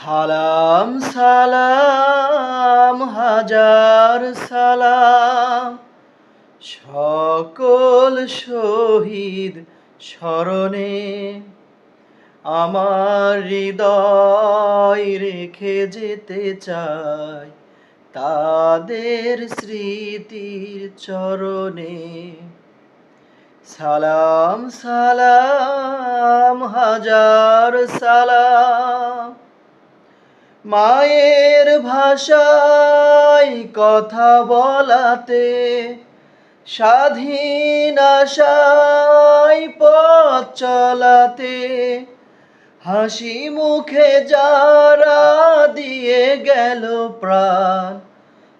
সালাম সালাম হাজার সালাম সকল শহীদ স্মরণে আমার হৃদয় রেখে যেতে চাই তাদের স্মৃতির চরণে। সালাম সালাম হাজার সালাম মায়ের ভাষায় কথা বলাতে, স্বাধীন আশায় পথ চলাতে, হাসি মুখে যারা দিয়ে গেল প্রাণ,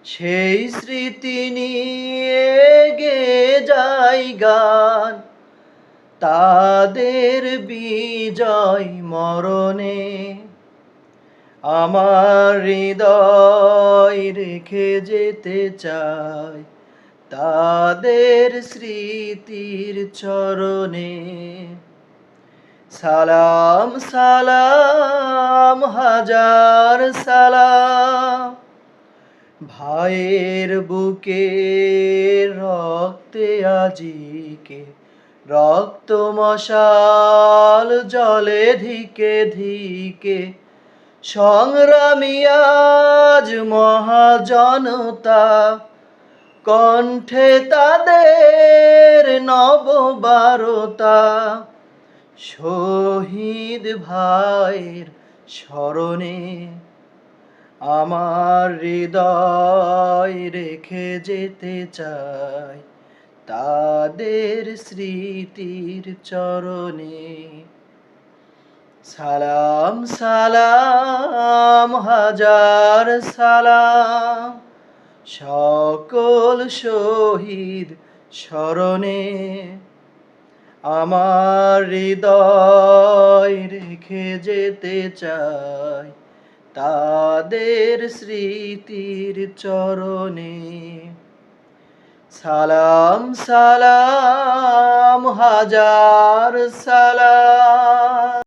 সেই স্মৃতি নিয়ে গেয়ে যাই গান তাদের বিজয় মরণে। আমার হৃদয় রেখে যেতে চাই তাদের স্মৃতির চরণে। সালাম সালাম হাজার সালাম ভাইয়ের বুকে রক্তে আজিকে রক্ত মশাল জলে ধিকে ধিকে, সংগ্রামী আজ মহাজনতা, কণ্ঠে তাদের নববারতা। শহীদ ভাইয়ের স্মরণে আমার হৃদয় রেখে যেতে চাই তাদের স্মৃতির চরণে। সালাম সালাম হাজার সালাম সকল শহীদ স্মরণে আমার হৃদয় রেখে যেতে চাই তাদের স্মৃতির চরণে। সালাম সালাম হাজার সালাম।